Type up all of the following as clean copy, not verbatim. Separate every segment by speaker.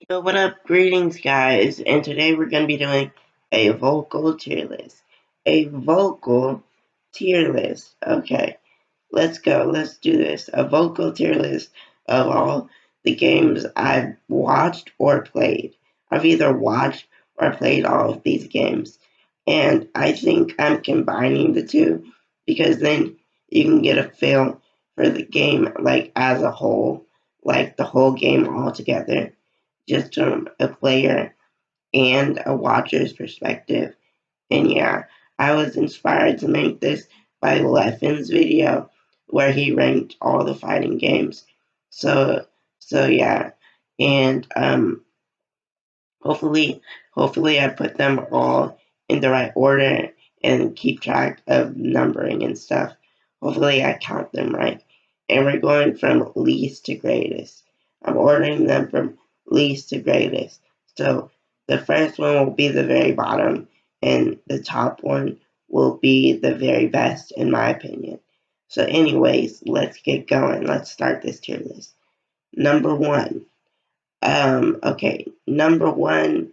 Speaker 1: So what up, greetings guys, and today we're going to be doing a vocal tier list. A vocal tier list. Okay, let's go, let's do this. A vocal tier list of all the games I've watched or played. I've either watched or played all of these games. And I think I'm combining the two because then you can get a feel for the game like as a whole, like the whole game all together just from a player and a watcher's perspective. And yeah, I was inspired to make this by Leffen's video where he ranked all the fighting games. So so yeah. And hopefully hopefully I put them all in the right order and keep track of numbering and stuff. Hopefully I count them right. And we're going from least to greatest. I'm ordering them from least to greatest. So the first one will be the very bottom, and the top one will be the very best, in my opinion. So, anyways, let's get going. Let's start this tier list. Number one. Okay, number one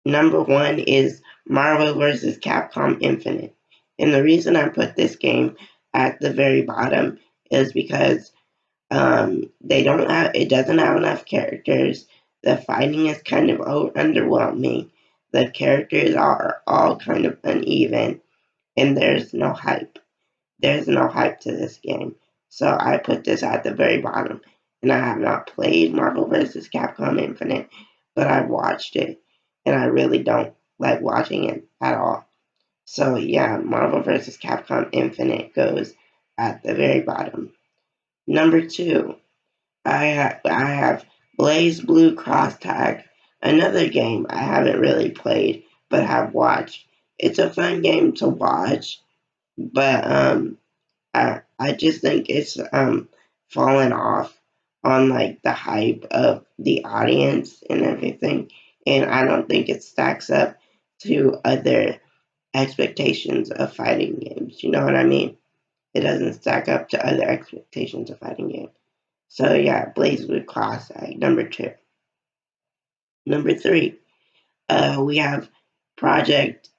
Speaker 1: is Marvel vs. Capcom Infinite. And the reason I put this game at the very bottom is because it doesn't have enough characters. The fighting is kind of underwhelming. The characters are all kind of uneven, and there's no hype. There's no hype to this game. So I put this at the very bottom. And I have not played Marvel vs. Capcom Infinite, but I've watched it. And I really don't like watching it at all. So yeah, Marvel vs. Capcom Infinite goes at the very bottom. Number two, I have BlazBlue Cross Tag, another game I haven't really played but have watched. It's a fun game to watch, but I just think it's fallen off on like the hype of the audience and everything, and I don't think it stacks up to other expectations of fighting games. You know what I mean? It doesn't stack up to other expectations of fighting games. So yeah, BlazBlue Classic number two. Number three, we have Project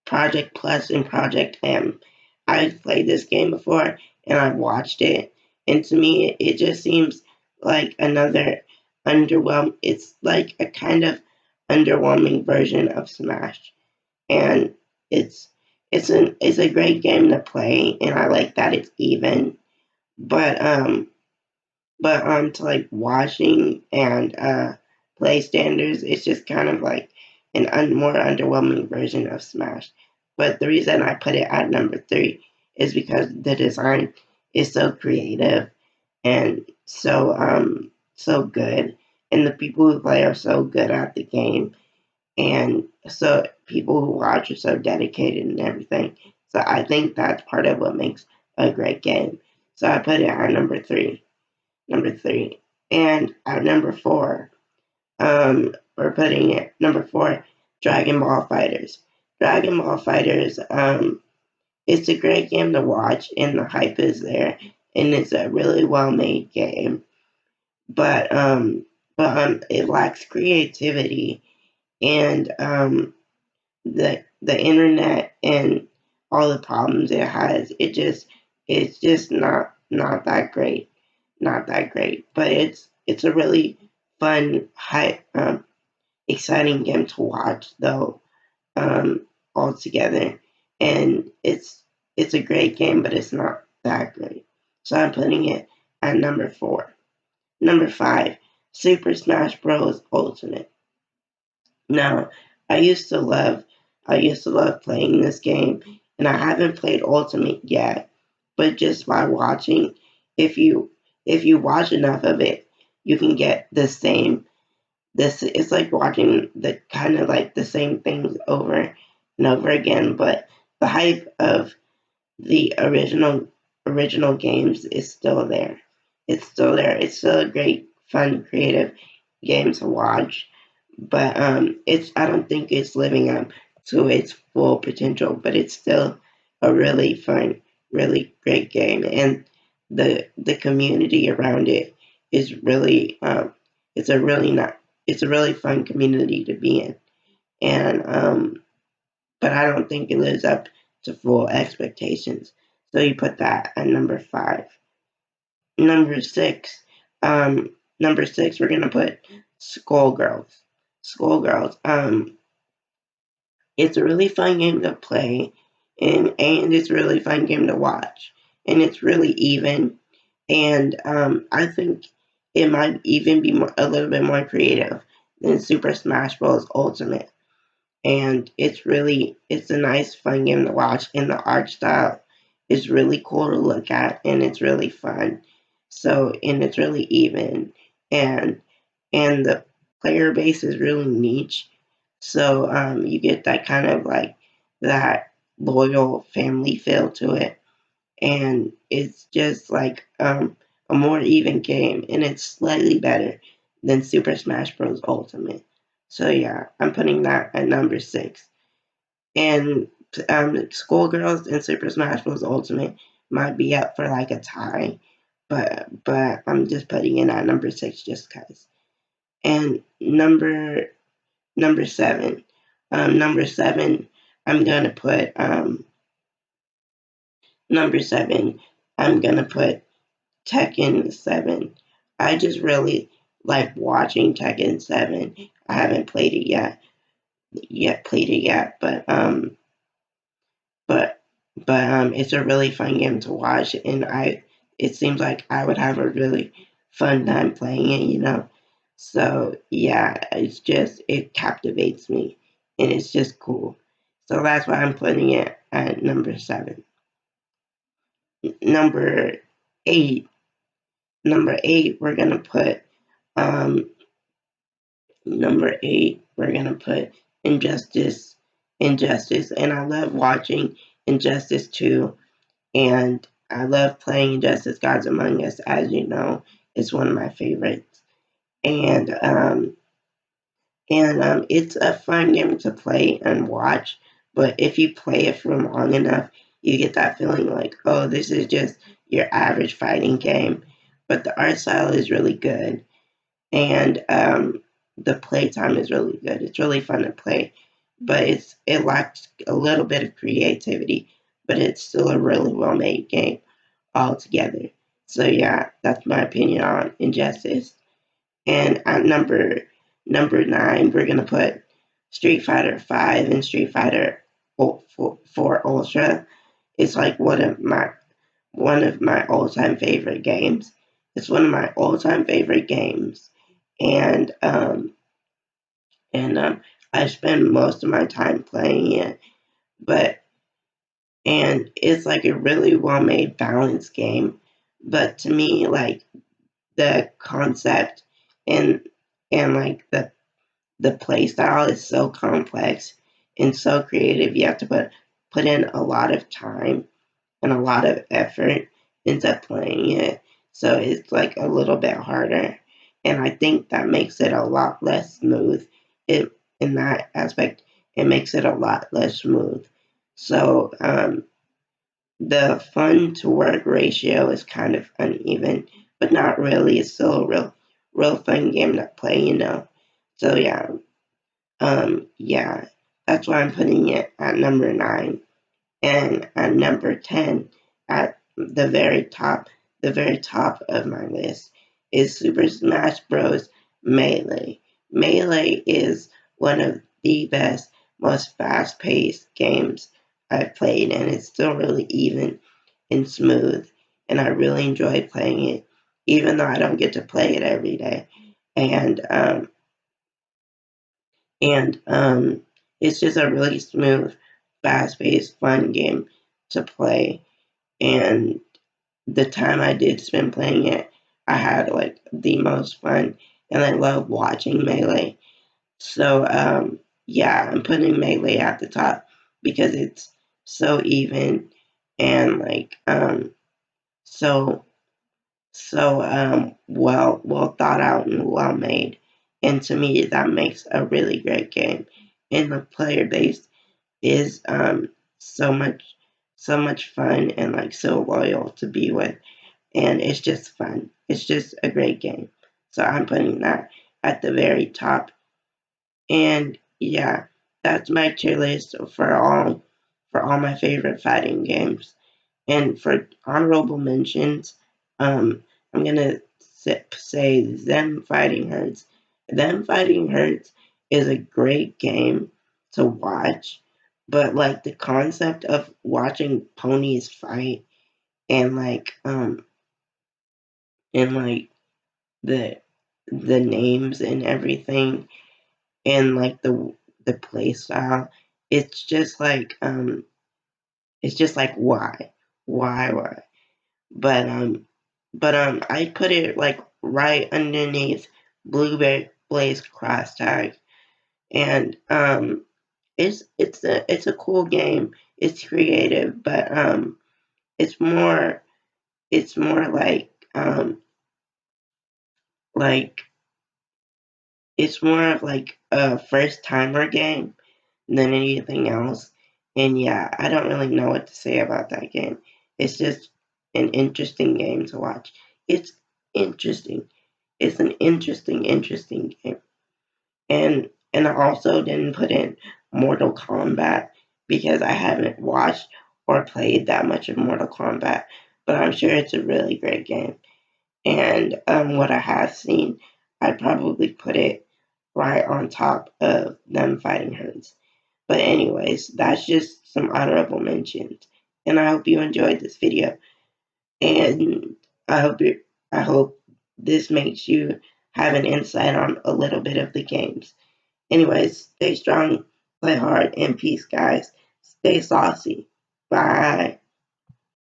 Speaker 1: Project Plus and Project M. I've played this game before and I've watched it, and to me, it just seems like another underwhelm. It's like a kind of underwhelming version of Smash, and it's it's a great game to play, and I like that it's even. But to like watching and play standards, it's just kind of like more underwhelming version of Smash. But the reason I put it at number three is because the design is so creative and so good, and the people who play are so good at the game, and so people who watch are so dedicated and everything. So I think that's part of what makes a great game. So I put it at number three. Number three. And at number four, we're putting it number four, Dragon Ball Fighters. Dragon Ball Fighters, it's a great game to watch, and the hype is there, and it's a really well made game. But it lacks creativity, and the internet and all the problems it has, it's just not that great, not that great. But it's a really fun, high, exciting game to watch though, altogether, and it's a great game, but it's not that great. So I'm putting it at number four. Number five, Super Smash Bros. Ultimate. Now, I used to love I used to love playing this game, and I haven't played Ultimate yet, but just by watching, if you watch enough of it, you can get the same this it's like watching the kind of like the same things over and over again, but the hype of the original games is still there. It's still there. It's still a great, fun, creative game to watch, but it's I don't think it's living up to its full potential. But it's still a really fun, really great game, and the community around it is really it's a really not it's a really fun community to be in, and but I don't think it lives up to full expectations. So you put that at number 5. Number 6, number 6, we're gonna put Skullgirls. Skullgirls. It's a really fun game to play, and it's a really fun game to watch, and it's really even. And I think it might even be a little bit more creative than Super Smash Bros. Ultimate. And it's a nice, fun game to watch, and the art style is really cool to look at, and it's really fun. So, and it's really even, and the player base is really niche. So you get that kind of like that loyal family feel to it, and it's just like a more even game, and it's slightly better than Super Smash Bros. Ultimate. So yeah, I'm putting that at number 6. And Schoolgirls and Super Smash Bros. Ultimate might be up for like a tie, but I'm just putting it at number 6 just cause. And number 7, number 7, I'm gonna put number 7. I'm gonna put Tekken 7. I just really like watching Tekken 7. I haven't played it yet, but it's a really fun game to watch, and it seems like I would have a really fun time playing it. So yeah, it captivates me, and it's just cool. So that's why I'm putting it at number 7. Number 8, we're gonna put um, number 8, we're gonna put Injustice. Injustice, and I love watching Injustice 2, and I love playing Injustice Gods Among Us. As you know, it's one of my favorites, and it's a fun game to play and watch. But if you play it for long enough, you get that feeling like, oh, this is just your average fighting game. But the art style is really good, and the playtime is really good. It's really fun to play, but it lacks a little bit of creativity, but it's still a really well made game altogether. So yeah, that's my opinion on Injustice. And at number 9, we're gonna put Street Fighter 5 and Street Fighter 4 Ultra. It's like one of my all time favorite games. It's one of my all time favorite games, and I spend most of my time playing it. But and it's like a really well made balanced game. But to me, like the concept and like the play style is so complex and so creative. You have to put in a lot of time and a lot of effort into playing it. So it's like a little bit harder. And I think that makes it a lot less smooth. It in that aspect, it makes it a lot less smooth. So the fun to work ratio is kind of uneven, but not really. It's still a real fun game to play. So yeah, that's why I'm putting it at number 9. And at number 10, at the very top of my list, is Super Smash Bros. Melee. Melee is one of the best, most fast paced games I've played, and it's still really even and smooth. And I really enjoy playing it, even though I don't get to play it every day. And it's just a really smooth, fast paced, fun game to play. And the time I did spend playing it, I had like the most fun, and I love watching Melee. So yeah, I'm putting Melee at the top because it's so even and like so well thought out and well made. And to me, that makes a really great game. And the player base is so much fun and like so loyal to be with, and it's just fun. It's just a great game. So I'm putting that at the very top. And yeah, that's my tier list for all my favorite fighting games. And for honorable mentions, I'm gonna say Them Fighting Hurts. Them Fighting Hurts is a great game to watch, but like the concept of watching ponies fight and like the names and everything and like the play style, it's just like why? But I put it like right underneath Blueberry Blaze Cross Tag, and it's a cool game. It's creative, but it's more it's more like it's more of like a first timer game than anything else. And yeah, I don't really know what to say about that game. It's just an interesting game to watch. It's interesting. It's an interesting game. And I also didn't put in Mortal Kombat because I haven't watched or played that much of Mortal Kombat, but I'm sure it's a really great game. And what I have seen, I'd probably put it right on top of Them Fighting Hurts. But anyways, that's just some honorable mentions. And I hope you enjoyed this video. And I hope you I hope this makes you have an insight on a little bit of the games. Anyways, stay strong, play hard, and peace, guys. Stay saucy. Bye.